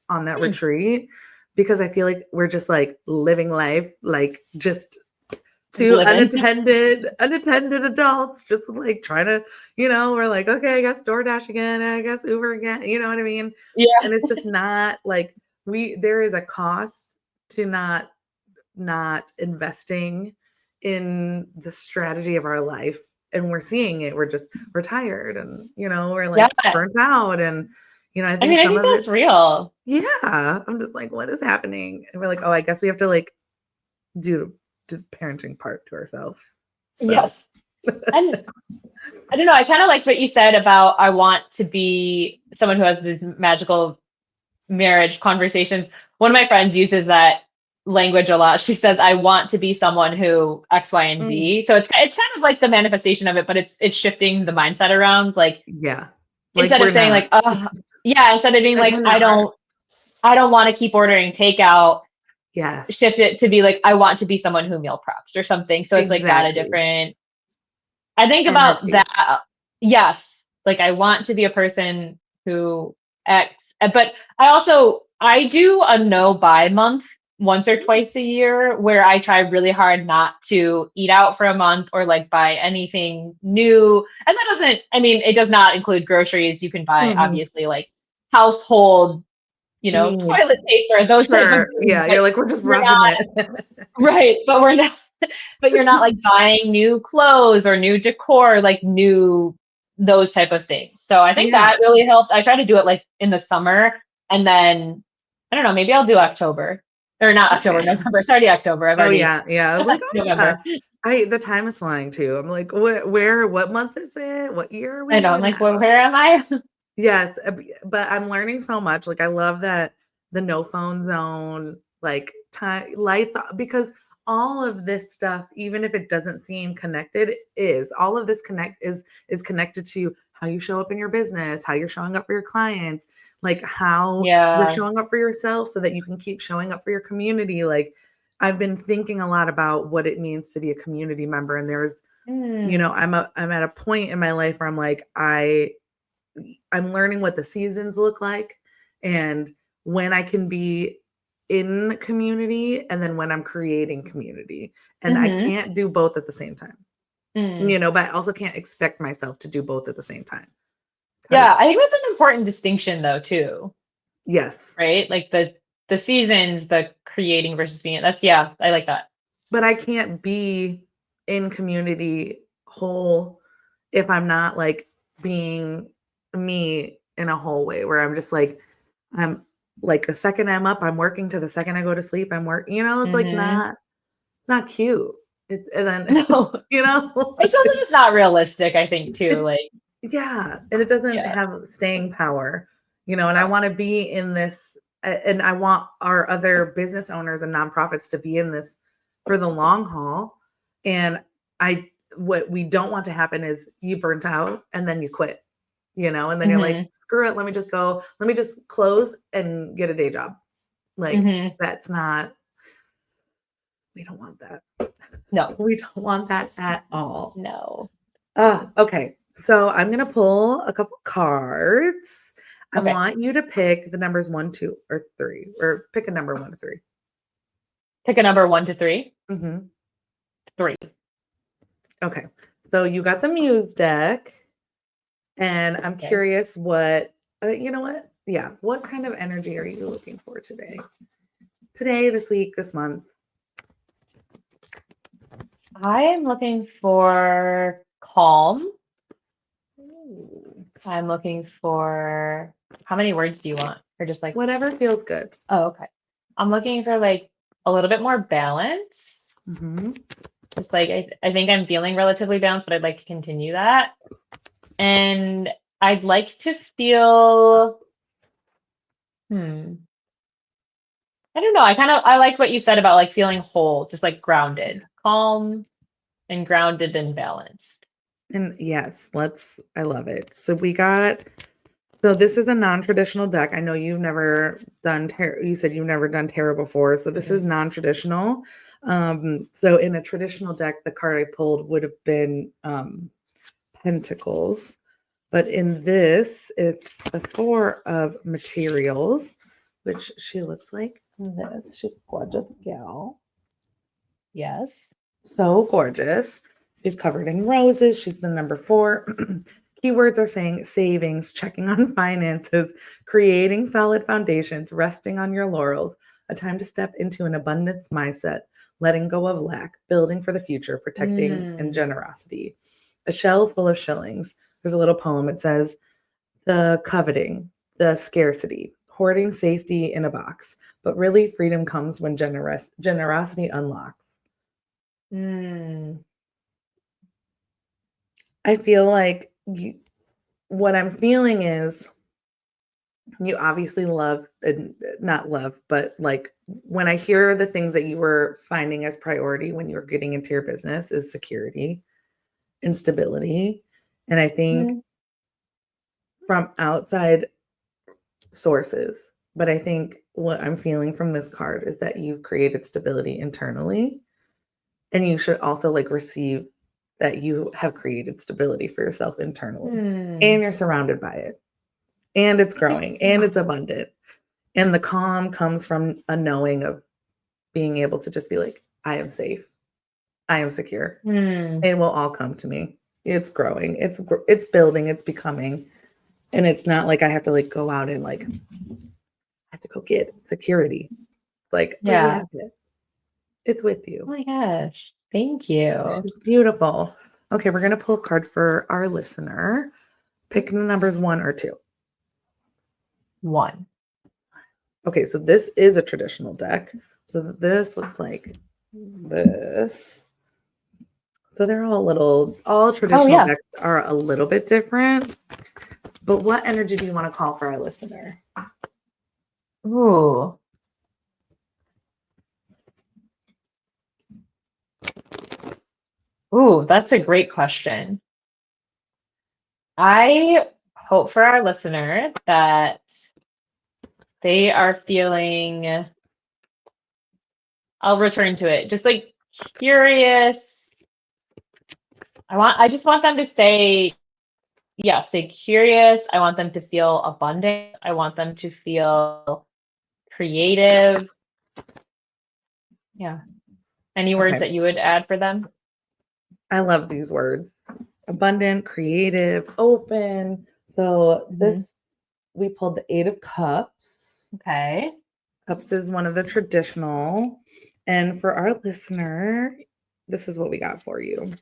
on that Mm. retreat because I feel like we're just like living life like just two Living. unattended adults just like trying to, we're like, okay, I guess DoorDash again, I guess Uber again, you know what I mean? Yeah. And it's just not like there is a cost to not investing in the strategy of our life. And we're seeing it. We're tired and, we're like Yeah. burnt out. And, I I think mean, I some think of that's it, real. yeah, I'm just like, what is happening? And we're like, oh, I guess we have to like do the parenting part to ourselves. So Yes. And I don't know, I kind of liked what you said about I want to be someone who has these magical marriage conversations. One of my friends uses that language a lot. She says, I want to be someone who X, Y, and mm, Z. So it's kind of like the manifestation of it, but it's shifting the mindset around. Like yeah, like instead of we're saying not, like, oh yeah, instead of being like like, we're I not. don't want to keep ordering takeout, Yes, shift it to be like, I want to be someone who meal preps or something. So it's like got a exactly. different I think about Energy. that. Yes. Like I want to be a person who X, but I do a no buy month once or twice a year where I try really hard not to eat out for a month or like buy anything new. And that doesn't, I mean, it does not include groceries. You can buy Mhm. obviously like household, toilet Needs. paper, those type of Sure. things, Yeah, but you're like, we're just we're roughing not it. right, but we're not but you're not like buying new clothes or new decor, like new those type of things. So I think Yeah. that really helped. I try to do it like in the summer and then I don't know, maybe I'll do October or not October, Okay. November. It's already October. I've Oh already yeah, yeah. I'm like, oh yeah. November. The time is flying too. I'm like, what month is it? What year are I we know. I'm in? like, well, where am I? Yes, but I'm learning so much. Like I love that the no phone zone, like time lights because all of this stuff, even if it doesn't seem connected, is all of this is connected to how you show up in your business, how you're showing up for your clients, like how you're Yeah. showing up for yourself so that you can keep showing up for your community. Like I've been thinking a lot about what it means to be a community member. And there's, Mm, I'm at a point in my life where I'm like, I'm learning what the seasons look like and when I can be in community and then when I'm creating community. And I mm-hmm. can't do both at the same time, Mm. but I also can't expect myself to do both at the same time. Yeah, Because, I think that's an important distinction though too, yes, right? Like the seasons, the creating versus being. That's yeah, I like that. but I can't be in community whole if I'm not like being me in a whole way where I'm just like, I'm like the second I'm up, I'm working to the second I go to sleep, I'm working, it's like Mm-hmm. not cute. And then, No, you know, it's also just not realistic, I think, too. it, Like, yeah. And it doesn't yeah. have staying power, and I No. want to be in this, and I want our other business owners and nonprofits to be in this for the long haul. And what we don't want to happen is you burnt out and then you quit, and then you're like, Mm-hmm. screw it, let me just close and get a day job. Like, Mm-hmm. that's not, we don't want that. No. We don't want that at all. No. Okay. So I'm going to pull a couple cards. I Okay. want you to pick the numbers 1, 2, or 3, or pick a number 1 to 3. Pick a number 1 to 3. Mm-hmm. 3. Okay. So you got the Muse deck, and I'm Okay. curious what, you know what? Yeah. What kind of energy are you looking for today? Today, this week, this month? I am looking for calm. Ooh. I'm looking for how many words do you want? Or just like, Whatever feels good. oh, okay. I'm looking for like a little bit more balance. Mm-hmm. Just like I think I'm feeling relatively balanced, but I'd like to continue that. And I'd like to feel, I don't know. I liked what you said about like feeling whole, just like grounded, calm and grounded and balanced. And yes, I love it. So this is a non-traditional deck. I know you've never done tarot. You said you've never done tarot before. So this is Mm-mm. non-traditional. So in a traditional deck, the card I pulled would have been Pentacles. But in this, it's the 4 of Materials, which she looks like this. She's a gorgeous gal. Yes. So gorgeous. She's covered in roses. She's the number 4. Keywords are saying savings, checking on finances, creating solid foundations, resting on your laurels, a time to step into an abundance mindset, letting go of lack, building for the future, protecting and Mm. generosity. A shell full of shillings. There's a little poem. It says, the coveting, the scarcity, hoarding safety in a box. But really, freedom comes when generosity unlocks. Mm. I feel like what I'm feeling is you obviously love, not love, but like when I hear the things that you were finding as priority when you were getting into your business is security and stability. And I think Mm. from outside sources, but I think what I'm feeling from this card is that you've created stability internally. And you should also like receive that you have created stability for yourself internally and Mm. you're surrounded by it and it's I think growing and so. it's abundant. And the calm comes from a knowing of being able to just be like, I am safe. I am secure. Mm. It will all come to me. It's growing. It's building. It's becoming. And it's not like I have to like go out and like I have to go get security. Like we Yeah. have it. It's with Oh you. my gosh. Thank you. She's beautiful. Okay, we're gonna pull a card for our listener. Pick the numbers 1 or 2. 1. Okay, so this is a traditional deck. So this looks like this. So they're all Oh traditional yeah. decks are a little bit different. But what energy do you want to call for our listener? Ooh. Ooh, that's a great question. I hope for our listener that they are feeling, I'll return to it, just like curious. I just want them to stay curious. I want them to feel abundant. I want them to feel creative. Yeah. Any words Okay, that you would add for them? I love these words. Abundant, creative, open. So Hmm. this we pulled the 8 of Cups. Okay. Cups is one of the traditional. And for our listener, this is what we got for you.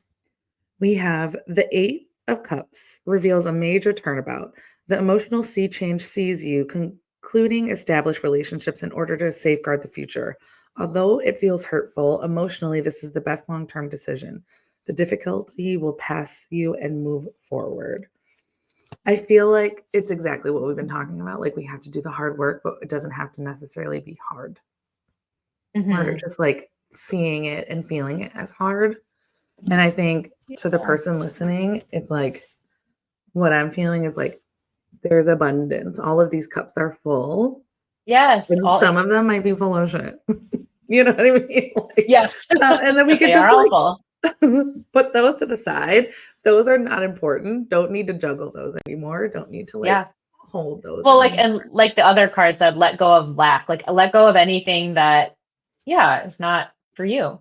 We have the 8 of Cups reveals a major turnabout. The emotional sea change sees you concluding established relationships in order to safeguard the future. Although it feels hurtful, emotionally, this is the best long term decision. The difficulty will pass you and move forward. I feel like it's exactly what we've been talking about. Like we have to do the hard work, but it doesn't have to necessarily be hard. We're Hmm. just like seeing it and feeling it as hard. And I think to the Yeah. person listening, it's like what I'm feeling is like there's abundance. All of these cups are full, Yes. and some of them might be full of shit. You know what I mean? Like, Yes. and then we could They are just all full. like put those to the side. Those are not important. Don't need to juggle those anymore. Don't need to like Yeah. hold those Well, like, anymore. and like the other card said, let go of lack, like let go of anything that, yeah, is not for you.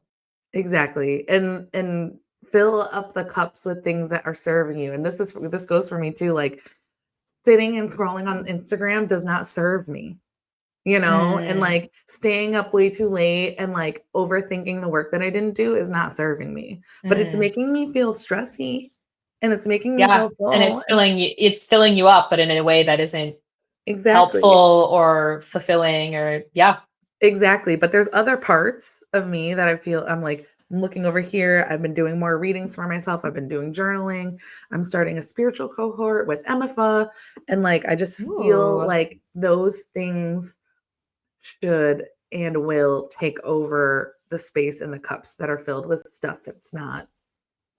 Exactly. And fill up the cups with things that are serving you. And this goes for me too. Like sitting and scrolling on Instagram does not serve me, and Mm. like staying up way too late and like overthinking the work that I didn't do is not serving me. But it's Mm. making me feel stressy and it's making me Yeah. feel And full. And it's filling you up, but in a way that isn't exactly. helpful or fulfilling or yeah. Exactly. But there's other parts of me that I feel I'm looking over here. I've been doing more readings for myself. I've been doing journaling. I'm starting a spiritual cohort with MFA. And like, I just feel Ooh. like those things should and will take over the space in the cups that are filled with stuff that's not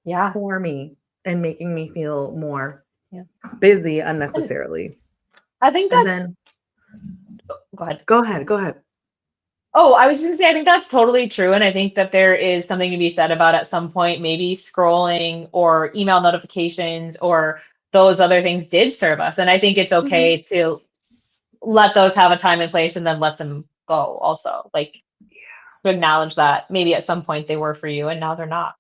Yeah. for me and making me feel more Yeah. busy And unnecessarily. I think And that's, then go ahead. go ahead. Oh, I was just gonna say, I think that's totally true. And I think that there is something to be said about at some point, maybe scrolling or email notifications or those other things did serve us. And I think it's Mhm. okay to let those have a time and place and then let them go also. Like to acknowledge that maybe at some point they were for you and now they're not.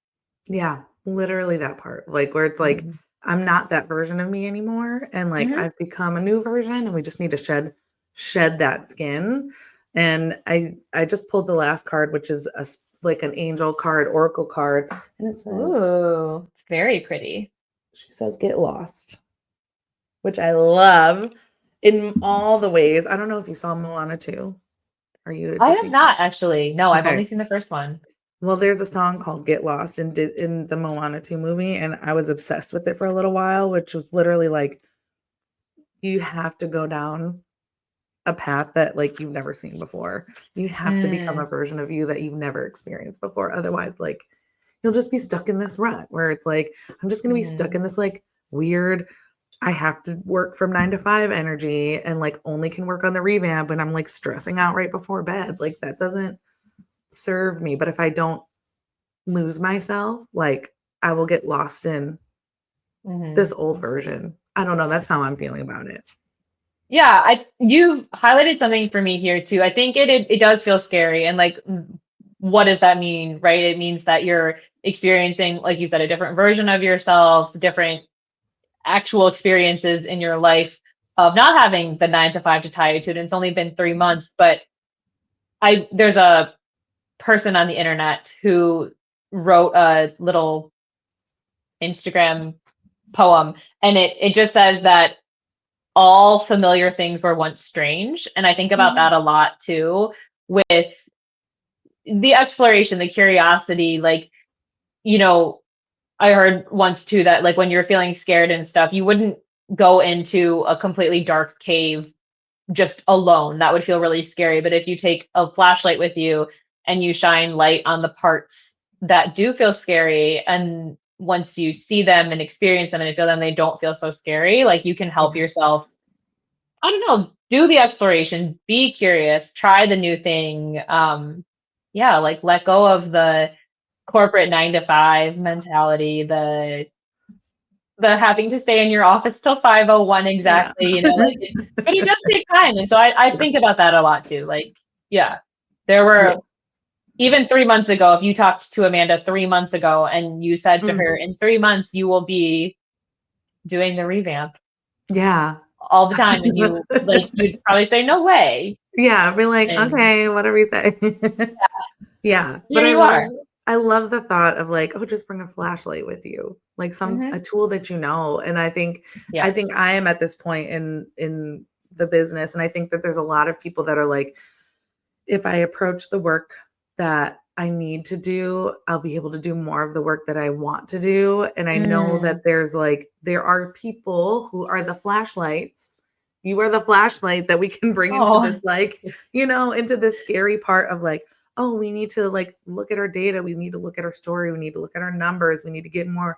Yeah, literally that part, like, where it's like, Mhm. I'm not that version of me anymore, and, like, Mhm. I've become a new version, and we just need to shed that skin, and I just pulled the last card, which is like, an angel card, oracle card, and it says Ooh, it's very pretty. she says, "Get lost," which I love in all the ways. I don't know if you saw Moana 2. Are you a I have Disney kid? not actually. No, I've Okay. only seen the first one. Well, there's a song called "Get Lost" in the Moana 2 movie, and I was obsessed with it for a little while, which was literally like, you have to go down a path that, like, you've never seen before. You have to become a Mm, version of you that you've never experienced before. Otherwise, like, you'll just be stuck in this rut where it's like, I'm just gonna be stuck mhm, in this, like, weird, I have to work from 9 to 5 energy and, like, only can work on the revamp, and I'm, like, stressing out right before bed. Like, that doesn't serve me. But if I don't lose myself, like, I will get lost in mhm. this old version. I don't know, that's how I'm feeling about it. Yeah, you've highlighted something for me here too. I think it does feel scary and like what does that mean, right? It means that you're experiencing, like you said, a different version of yourself, different actual experiences in your life of not having the 9 to 5 to tie you to it. And it's only been 3 months, but there's a person on the internet who wrote a little Instagram poem and it just says that all familiar things were once strange. And I think about Mhm. that a lot too with the exploration, the curiosity. Like, you know, I heard once too that like when you're feeling scared and stuff, you wouldn't go into a completely dark cave just alone. That would feel really scary. But if you take a flashlight with you and you shine light on the parts that do feel scary, and once you see them and experience them and feel them, they don't feel so scary. Like you can help Yeah. yourself, I don't know, do the exploration, be curious, try the new thing. Yeah, like let go of the corporate 9 to 5 mentality, the having to stay in your office till 5:01 Yeah. exactly, like but it does take time. And so I think about that a lot too. Like, yeah, there Yeah. were even 3 months ago, if you talked to Amanda 3 months ago and you said to her, Mhm. in 3 months, you will be doing the revamp Yeah. all the time, and you'd probably say, no way. Yeah, be like, And "Okay, whatever you say." Yeah, but here you are. I love the thought of, like, "Oh, just bring a flashlight with you." Like, a Hmm. tool that you know, and I Yes. think I am at this point in the business, and I think that there's a lot of people that are like, if I approach the work that I need to do, I'll be able to do more of the work that I want to do. And I know Mm. that there are people who are the flashlights. You are the flashlight that we can bring into this, Oh, like, into this scary part of, like, oh, we need to, like, look at our data. We need to look at our story. We need to look at our numbers. We need to get more.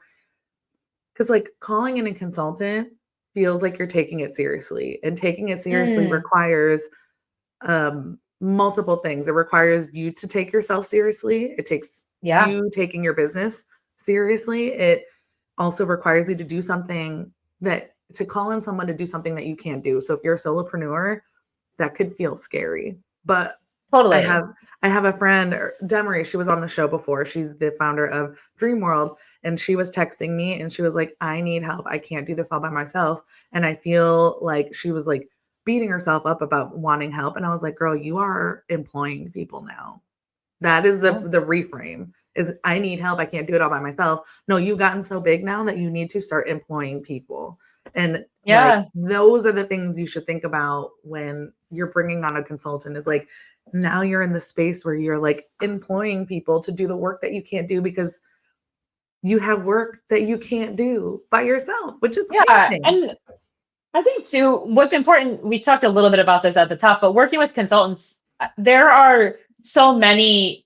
Because, like, calling in a consultant feels like you're taking it seriously. And taking it seriously mm. requires multiple things. It requires you to take yourself seriously. It takes Yeah. you taking your business seriously. It also requires you to do something to call in someone to do something that you can't do. So if you're a solopreneur, that could feel scary. But I Totally. have I have a friend, Demery, she was on the show before. She's the founder of Dream World, and she was texting me and she was like, "I need help. I can't do this all by myself." And I feel like she was like beating herself up about wanting help. And I was like, "Girl, you are employing people now. That is Yeah. the reframe. Is I need help. I can't do it all by myself. No, you've gotten so big now that you need to start employing people." And, like, Yeah. those are the things you should think about when you're bringing on a consultant, is like, now you're in the space where you're, like, employing people to do the work that you can't do because you have work that you can't do by yourself, which is Yeah. amazing. And I think too, what's important, we talked a little bit about this at the top, but working with consultants, there are so many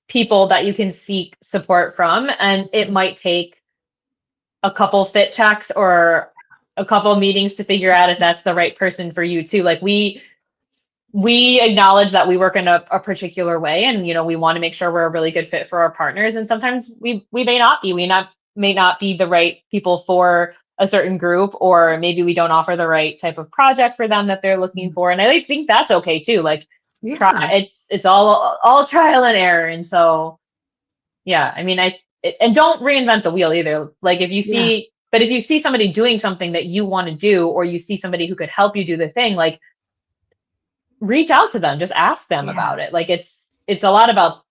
people that you can seek support from, and it might take a couple fit checks or a couple meetings to figure out if that's the right person for you too. Like we acknowledge that we work in a particular way, and we want to make sure we're a really good fit for our partners, and sometimes we may not be, may not be the right people for a certain group, or maybe we don't offer the right type of project for them that they're looking Mhm. for, and I think that's okay too. Like Yeah. It's all trial and error. And so, yeah, I mean, and don't reinvent the wheel either. Like Yes. if you see somebody doing something that you want to do, or you see somebody who could help you do the thing, like reach out to them, just ask them Yeah. about it. Like it is a lot about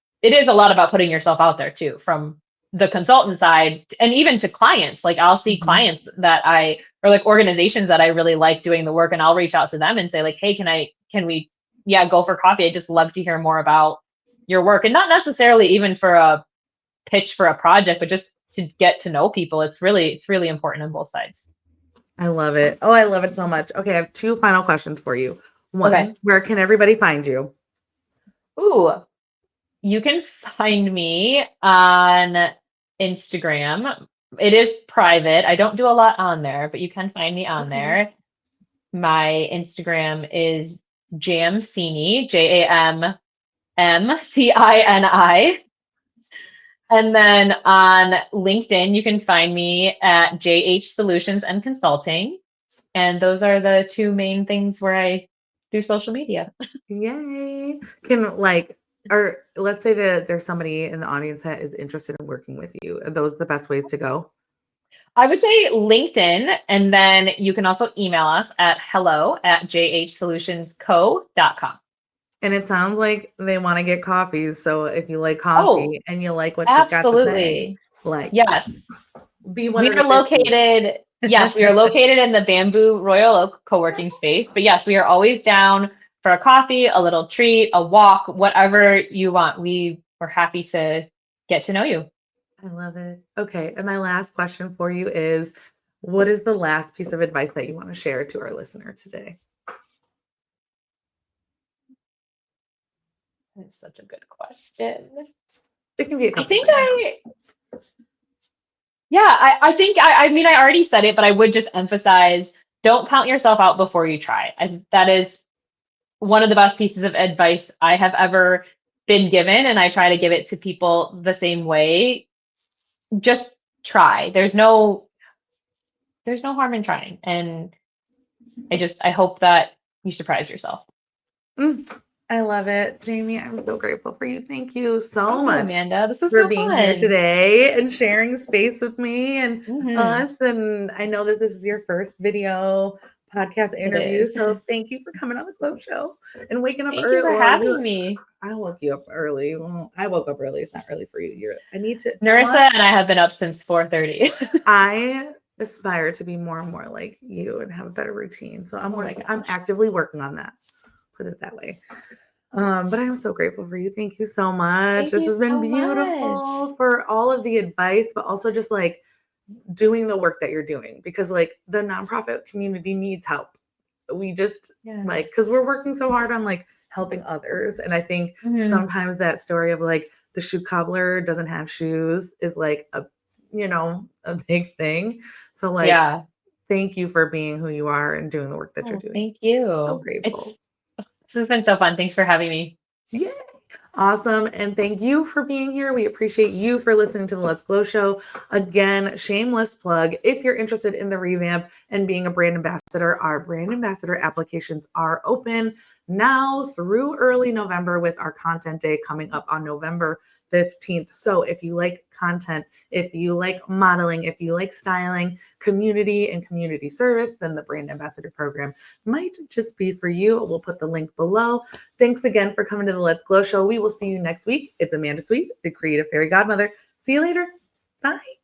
putting yourself out there too, from the consultant side, and even to clients. Like I'll see Mhm. clients or like organizations that I really like doing the work, and I'll reach out to them and say like, hey, can we, yeah, go for coffee? I just love to hear more about your work. And not necessarily even for a pitch for a project, but just to get to know people. It's really important on both sides. I love it. Oh, I love it so much. Okay, I have two final questions for you. Okay. One, where can everybody find you? Ooh, you can find me on Instagram. It is private. I don't do a lot on there, but you can find me on Okay. there. My Instagram is Jamcini, JAMMCINI. And then on LinkedIn, you can find me at JH Solutions and Consulting. And those are the two main things where I do social media. Yay. Can like, or let's say that there's somebody in the audience that is interested in working with you. Are those the best ways to go? I would say LinkedIn, and then you can also email us at hello@jhsolutionsco.com. And it sounds like they want to get coffees. So if you like Oh, coffee and you like what she's got to say, absolutely. like Yes. be one We of the are 50. located, yes, we are located in the Bamboo Royal Oak co-working space. But yes, we are always down for a coffee, a little treat, a walk, whatever you want. We're happy to get to know you. I love it. Okay. And my last question for you is, what is the last piece of advice that you want to share to our listener today? That's such a good question. It can be a I couple think things. I think I mean, I already said it, but I would just emphasize, don't count yourself out before you try. That is one of the best pieces of advice I have ever been given. And I try to give it to people the same way. Just try. There's no harm in trying. And I hope that you surprise yourself. Mm, I love it. Jamie, I'm so grateful for you. Thank you so Thank you, much Amanda. This was for so being here fun. today and sharing space with me and Hmm. us. And I know that this is your first video podcast It interview. is. So thank you for coming on the Glow Show and waking up Thank you early. for Well, having me. I woke you up early. Well, I woke up early. It's not early for you. I need to, Narissa and I have been up since 4:30. I aspire to be more and more like you and have a better routine. So Oh my I'm gosh. actively working on that. Put it that way. But I'm so grateful for you. Thank you so much. Thank This you has been so much. beautiful for all of the advice, but also just like doing the work that you're doing because like the nonprofit community needs help. We just Yeah. like because we're working so hard on like helping others. And I think Hmm. sometimes that story of like the shoe cobbler doesn't have shoes is like a big thing. So like Yeah. thank you for being who you are and doing the work that you're Oh, doing. thank So you. grateful. This has been so fun. Thanks for having me. Yeah. Awesome. And thank you for being here. We appreciate you for listening to the Let's Glow Show. Again, shameless plug. If you're interested in the revamp and being a brand ambassador, our brand ambassador applications are open now through early November with our content day coming up on November 15th. So if you like content, if you like modeling, if you like styling, community and community service, then the brand ambassador program might just be for you. We'll put the link below. Thanks again for coming to the Let's Glow Show. We will see you next week. It's Amanda Sweet, the creative fairy godmother. See you later. Bye.